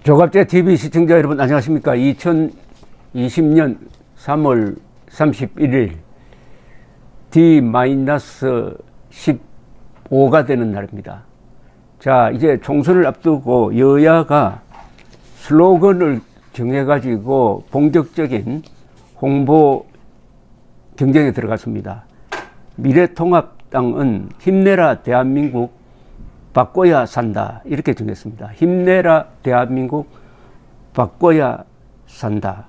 조갑제 TV 시청자 여러분 안녕하십니까. 2020년 3월 31일 D-15가 되는 날입니다. 자, 이제 총선을 앞두고 여야가 슬로건을 정해가지고 본격적인 홍보 경쟁에 들어갔습니다. 미래통합당은 힘내라 대한민국 바꿔야 산다 이렇게 정했습니다. 힘내라 대한민국 바꿔야 산다.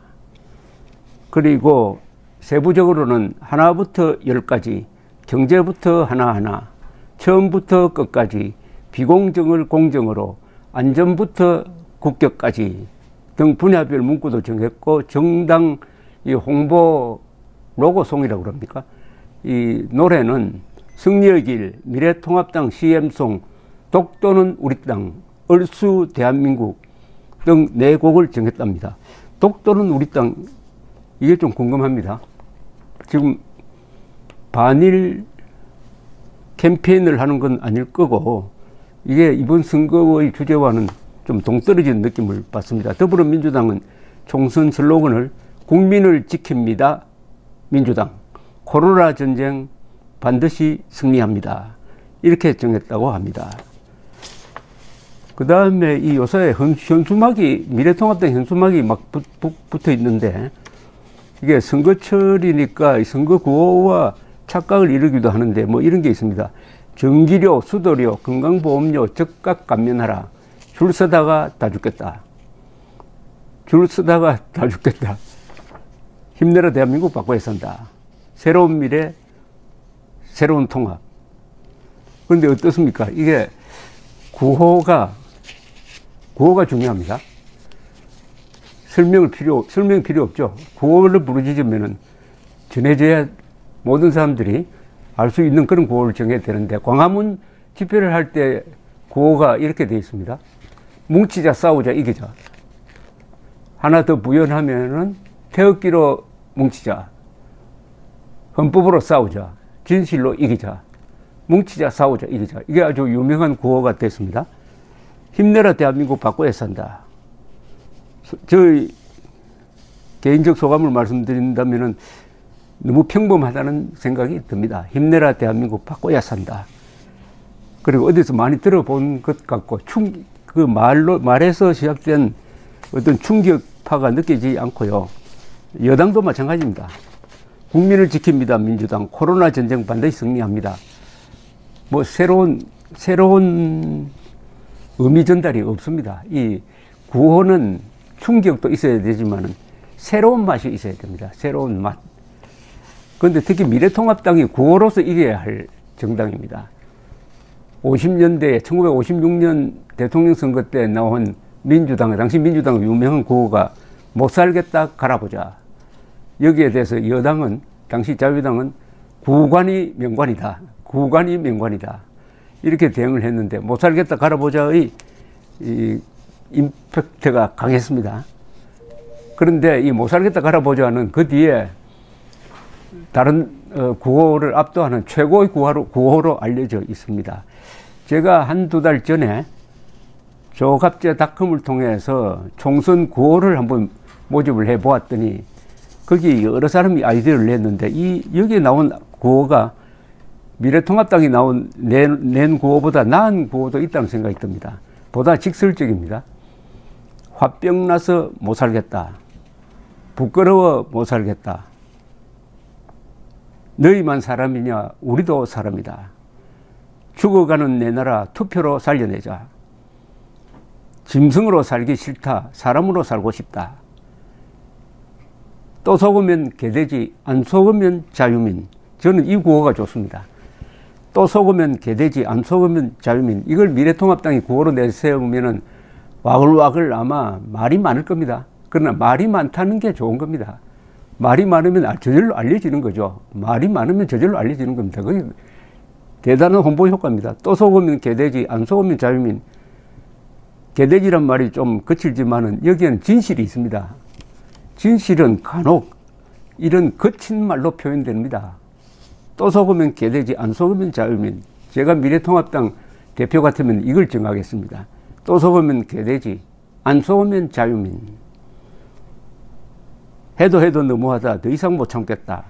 그리고 세부적으로는 하나부터 열까지, 경제부터 하나하나, 처음부터 끝까지, 비공정을 공정으로, 안전부터 국격까지 등 분야별 문구도 정했고, 정당 이 홍보 로고송이라고 그럽니까? 이 노래는 승리의 길, 미래통합당 CM송, 독도는 우리 땅, 얼쑤 대한민국 등 4곡을 정했답니다. 독도는 우리 땅, 이게 좀 궁금합니다. 지금 반일 캠페인을 하는 건 아닐 거고, 이게 이번 선거의 주제와는 좀 동떨어진 느낌을 받습니다. 더불어민주당은 총선 슬로건을 국민을 지킵니다. 민주당, 코로나 전쟁 반드시 승리합니다. 이렇게 정했다고 합니다. 그 다음에 이 요새 현수막이, 미래통합당 현수막이 막 붙어 있는데, 이게 선거철이니까 선거 구호와 착각을 이루기도 하는데 뭐 이런 게 있습니다. 전기료, 수도료, 건강보험료 적각 감면하라. 줄 서다가 다 죽겠다. 줄 서다가 다 죽겠다. 힘내라 대한민국 바꿔야 산다. 새로운 미래, 새로운 통합. 그런데 어떻습니까? 이게 구호가 중요합니다. 설명 필요 없죠. 구호를 부르짖으면은 전해져야 모든 사람들이 알 수 있는 그런 구호를 정해야 되는데, 광화문 집회를 할 때 구호가 이렇게 되어 있습니다. 뭉치자, 싸우자, 이기자. 하나 더 부연하면은 태극기로 뭉치자, 헌법으로 싸우자, 진실로 이기자. 뭉치자, 싸우자, 이기자. 이게 아주 유명한 구호가 됐습니다. 힘내라 대한민국 바꿔야 산다. 저희 개인적 소감을 말씀드린다면은 너무 평범하다는 생각이 듭니다. 힘내라 대한민국 바꿔야 산다. 그리고 어디서 많이 들어본 것 같고, 그 말에서 시작된 어떤 충격파가 느껴지지 않고요. 여당도 마찬가지입니다. 국민을 지킵니다. 민주당, 코로나 전쟁 반드시 승리합니다. 뭐 새로운 의미 전달이 없습니다. 이 구호는 충격도 있어야 되지만은 새로운 맛이 있어야 됩니다. 새로운 맛. 그런데 특히 미래통합당이 구호로서 이겨야 할 정당입니다. 50년대, 1956년 대통령 선거 때 나온 민주당, 당시 민주당의 유명한 구호가 못 살겠다 갈아보자. 여기에 대해서 여당은, 당시 자유당은 구관이 명관이다. 구관이 명관이다. 이렇게 대응을 했는데, 못 살겠다 갈아보자의 이 임팩트가 강했습니다. 그런데 이 못 살겠다 갈아보자는 그 뒤에 다른 구호를 압도하는 최고의 구호로 알려져 있습니다. 제가 한두 달 전에 조갑제닷컴을 통해서 총선 구호를 한번 모집을 해 보았더니, 거기 여러 사람이 아이디어를 냈는데, 여기에 나온 구호가 미래통합당이 낸 구호보다 나은 구호도 있다는 생각이 듭니다. 보다 직설적입니다. 화병 나서 못 살겠다. 부끄러워 못 살겠다. 너희만 사람이냐? 우리도 사람이다. 죽어가는 내 나라 투표로 살려내자. 짐승으로 살기 싫다. 사람으로 살고 싶다. 또 속으면 개돼지, 안 속으면 자유민. 저는 이 구호가 좋습니다. 또 속으면 개돼지, 안 속으면 자유민. 이걸 미래통합당이 구호로 내세우면은 와글와글 아마 말이 많을 겁니다. 그러나 말이 많다는 게 좋은 겁니다. 말이 많으면 저절로 알려지는 거죠. 말이 많으면 저절로 알려지는 겁니다. 그게 대단한 홍보 효과입니다. 또 속으면 개돼지, 안 속으면 자유민. 개돼지란 말이 좀 거칠지만은 여기에는 진실이 있습니다. 진실은 간혹 이런 거친 말로 표현됩니다. 또 속으면 개돼지, 안 속으면 자유민. 제가 미래통합당 대표 같으면 이걸 정하겠습니다. 또 속으면 개돼지, 안 쏘면 자유민. 해도 해도 너무하다. 더 이상 못 참겠다.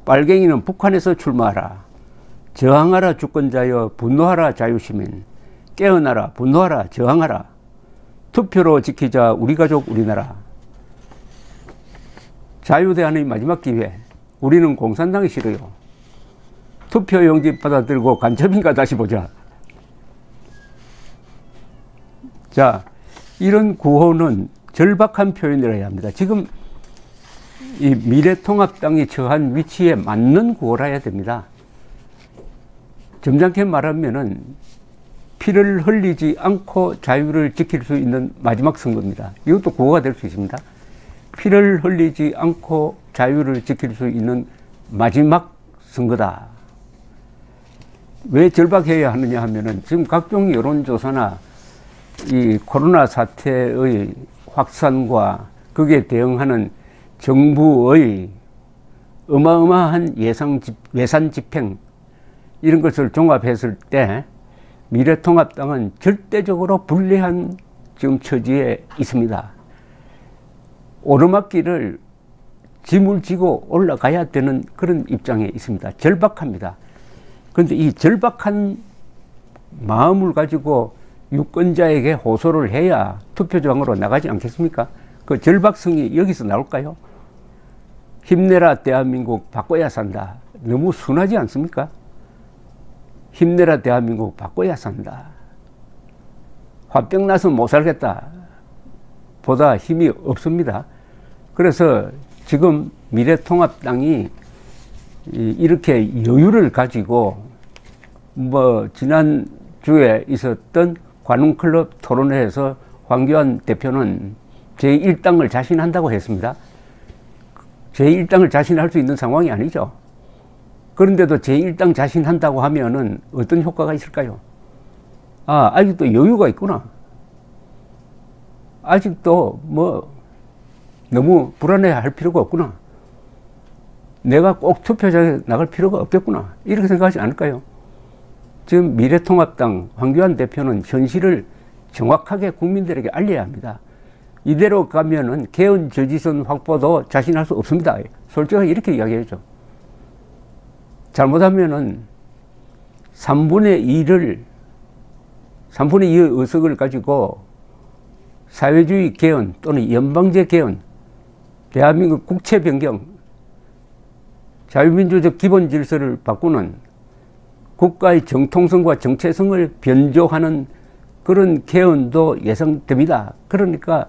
빨갱이는 북한에서 출마하라. 저항하라 주권자여, 분노하라 자유시민. 깨어나라, 분노하라, 저항하라. 투표로 지키자 우리 가족 우리나라. 자유대안의 마지막 기회. 우리는 공산당이 싫어요. 투표용지 받아들고 간첩인가 다시 보자. 자, 이런 구호는 절박한 표현이라 해야 합니다. 지금 이 미래통합당이 처한 위치에 맞는 구호라 해야 됩니다. 점잖게 말하면은 피를 흘리지 않고 자유를 지킬 수 있는 마지막 선거입니다. 이것도 구호가 될 수 있습니다. 피를 흘리지 않고 자유를 지킬 수 있는 마지막 선거다. 왜 절박해야 하느냐 하면은 지금 각종 여론조사나 이 코로나 사태의 확산과 거기에 대응하는 정부의 어마어마한 예산 집행 이런 것을 종합했을 때 미래통합당은 절대적으로 불리한 지금 처지에 있습니다. 오르막길을 짐을 지고 올라가야 되는 그런 입장에 있습니다. 절박합니다. 그런데 이 절박한 마음을 가지고 유권자에게 호소를 해야 투표장으로 나가지 않겠습니까? 그 절박성이 여기서 나올까요? 힘내라 대한민국 바꿔야 산다. 너무 순하지 않습니까? 힘내라 대한민국 바꿔야 산다. 화병 나서 못 살겠다. 보다 힘이 없습니다. 그래서 지금 미래통합당이 이렇게 여유를 가지고 지난주에 있었던 관훈클럽 토론회에서 황교안 대표는 제1당을 자신한다고 했습니다. 제1당을 자신할 수 있는 상황이 아니죠. 그런데도 제1당 자신한다고 하면은 어떤 효과가 있을까요? 아직도 여유가 있구나. 아직도 너무 불안해 할 필요가 없구나. 내가 꼭 투표장에 나갈 필요가 없겠구나. 이렇게 생각하지 않을까요? 지금 미래통합당 황교안 대표는 현실을 정확하게 국민들에게 알려야 합니다. 이대로 가면은 개헌 저지선 확보도 자신할 수 없습니다. 솔직하게 이렇게 이야기해야죠. 잘못하면은 3분의 2의 의석을 가지고 사회주의 개헌 또는 연방제 개헌, 대한민국 국채 변경, 자유민주적 기본 질서를 바꾸는 국가의 정통성과 정체성을 변조하는 그런 개헌도 예상됩니다. 그러니까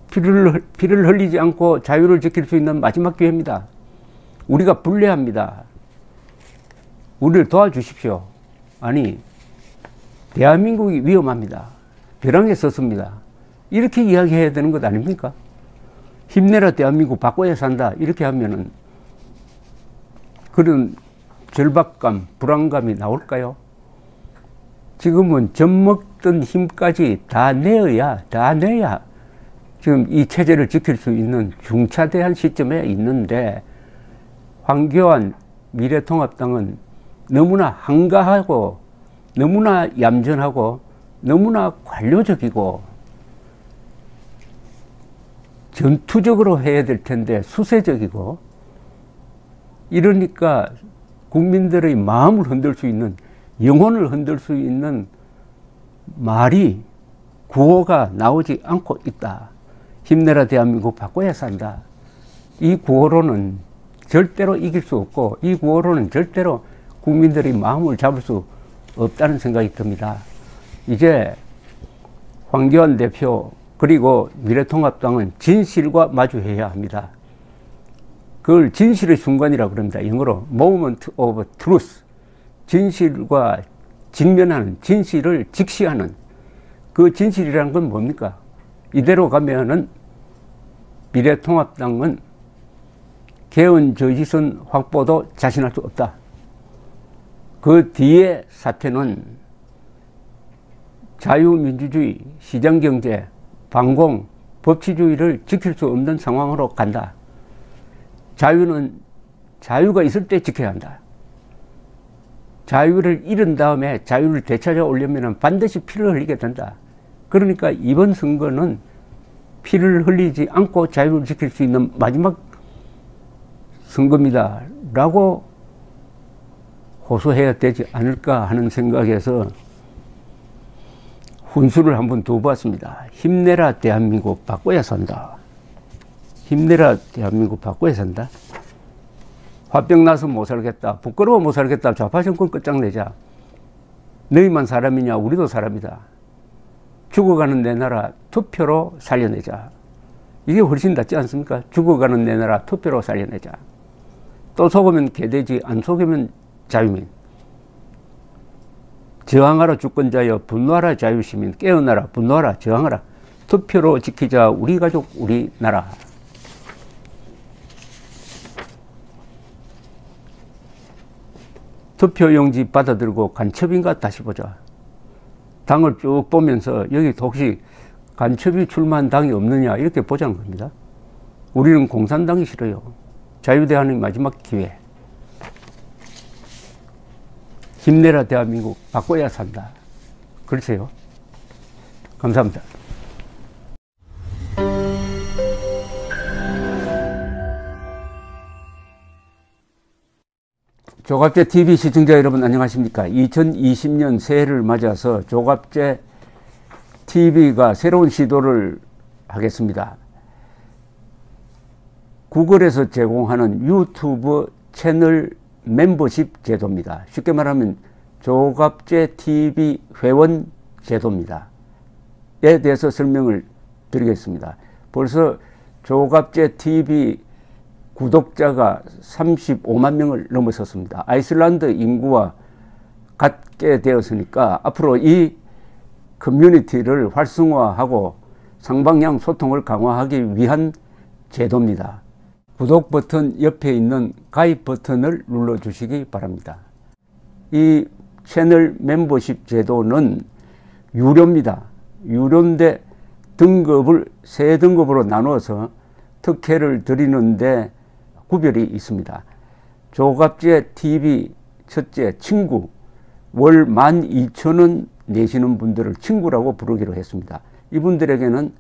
피를 흘리지 않고 자유를 지킬 수 있는 마지막 기회입니다. 우리가 불리합니다. 우리를 도와주십시오. 아니, 대한민국이 위험합니다. 벼랑에 섰습니다. 이렇게 이야기해야 되는 것 아닙니까? 힘내라 대한민국 바꿔야 산다. 이렇게 하면은 그런 절박감, 불안감이 나올까요? 지금은 젖먹던 힘까지 다 내야 지금 이 체제를 지킬 수 있는 중차대한 시점에 있는데 황교안 미래통합당은 너무나 한가하고 너무나 얌전하고 너무나 관료적이고 전투적으로 해야 될 텐데 수세적이고 이러니까 국민들의 마음을 흔들 수 있는 영혼을 흔들 수 있는 말이 구호가 나오지 않고 있다. 힘내라 대한민국 바꿔야 산다. 이 구호로는 절대로 이길 수 없고 이 구호로는 절대로 국민들의 마음을 잡을 수 없다는 생각이 듭니다. 이제 황교안 대표 그리고 미래통합당은 진실과 마주해야 합니다. 그걸 진실의 순간이라고 그럽니다. 영어로 moment of truth. 진실과 직면하는, 진실을 직시하는 그 진실이라는 건 뭡니까? 이대로 가면은 미래통합당은 개헌 저지선 확보도 자신할 수 없다. 그 뒤에 사태는 자유민주주의, 시장경제, 반공, 법치주의를 지킬 수 없는 상황으로 간다. 자유가 있을 때 지켜야 한다. 자유를 잃은 다음에 자유를 되찾아 오려면 반드시 피를 흘리게 된다. 그러니까 이번 선거는 피를 흘리지 않고 자유를 지킬 수 있는 마지막 선거입니다 라고 호소해야 되지 않을까 하는 생각에서 훈수를 한번 둬봤습니다. 힘내라 대한민국 바꿔야 산다. 힘내라 대한민국 바꿔야 산다. 화병 나서 못 살겠다. 부끄러워 못 살겠다. 좌파 정권 끝장내자. 너희만 사람이냐? 우리도 사람이다. 죽어가는 내 나라 투표로 살려내자. 이게 훨씬 낫지 않습니까? 죽어가는 내 나라 투표로 살려내자. 또 속으면 개돼지, 안 속으면 자유민. 저항하라 주권자여, 분노하라 자유시민. 깨어나라, 분노하라, 저항하라. 투표로 지키자 우리 가족, 우리 나라. 투표용지 받아들고 간첩인가 다시 보자. 당을 쭉 보면서 여기 혹시 간첩이 출마한 당이 없느냐 이렇게 보자는 겁니다. 우리는 공산당이 싫어요. 자유대한의 마지막 기회. 힘내라 대한민국 바꿔야 산다. 글쎄요. 감사합니다. 조갑제 TV 시청자 여러분 안녕하십니까? 2020년 새해를 맞아서 조갑제 TV가 새로운 시도를 하겠습니다. 구글에서 제공하는 유튜브 채널 멤버십 제도입니다. 쉽게 말하면 조갑제 TV 회원 제도입니다. 에 대해서 설명을 드리겠습니다. 벌써 조갑제 TV 구독자가 35만 명을 넘어섰습니다. 아이슬란드 인구와 같게 되었으니까 앞으로 이 커뮤니티를 활성화하고 상방향 소통을 강화하기 위한 제도입니다. 구독 버튼 옆에 있는 가입 버튼을 눌러주시기 바랍니다. 이 채널 멤버십 제도는 유료입니다. 유료인데 등급을 세 등급으로 나누어서 특혜를 드리는데 구별이 있습니다. 조갑제 TV 첫째 친구, 월 12,000원 내시는 분들을 친구라고 부르기로 했습니다. 이분들에게는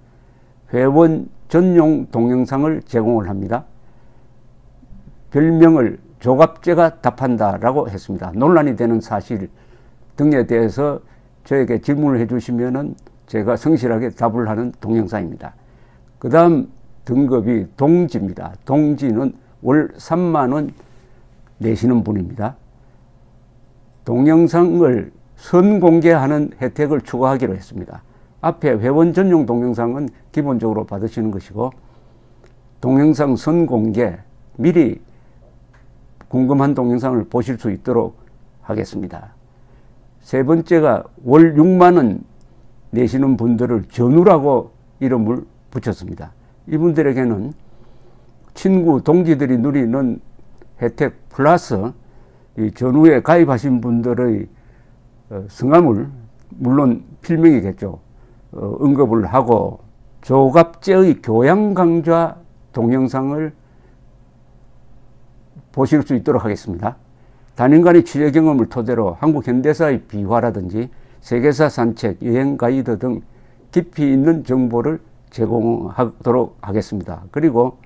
회원 전용 동영상을 제공을 합니다. 별명을 조갑제가 답한다 라고 했습니다. 논란이 되는 사실 등에 대해서 저에게 질문을 해주시면 제가 성실하게 답을 하는 동영상입니다. 그 다음 등급이 동지입니다. 동지는 월 3만 원 내시는 분입니다. 동영상을 선공개하는 혜택을 추가하기로 했습니다. 앞에 회원 전용 동영상은 기본적으로 받으시는 것이고 동영상 선공개, 미리 궁금한 동영상을 보실 수 있도록 하겠습니다. 세 번째가 월 6만 원 내시는 분들을 전우라고 이름을 붙였습니다. 이분들에게는 친구, 동지들이 누리는 혜택 플러스 이 전후에 가입하신 분들의 성함을 물론 필명이겠죠. 언급을 하고 조갑제의 교양 강좌 동영상을 보실 수 있도록 하겠습니다. 단연간의 취재 경험을 토대로 한국 현대사의 비화라든지 세계사 산책, 여행 가이드 등 깊이 있는 정보를 제공하도록 하겠습니다. 그리고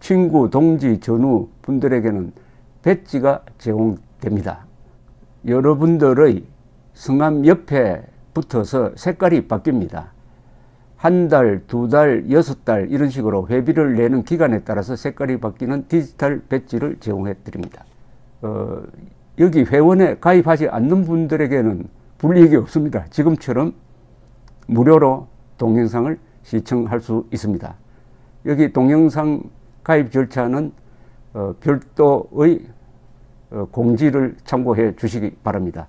친구, 동지, 전우 분들에게는 배지가 제공됩니다. 여러분들의 성함 옆에 붙어서 색깔이 바뀝니다. 한 달, 두 달, 6달 이런 식으로 회비를 내는 기간에 따라서 색깔이 바뀌는 디지털 배지를 제공해 드립니다. 여기 회원에 가입하지 않는 분들에게는 불이익이 없습니다. 지금처럼 무료로 동영상을 시청할 수 있습니다. 여기 동영상 가입 절차는 별도의 공지를 참고해 주시기 바랍니다.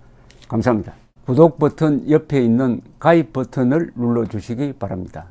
감사합니다. 구독 버튼 옆에 있는 가입 버튼을 눌러 주시기 바랍니다.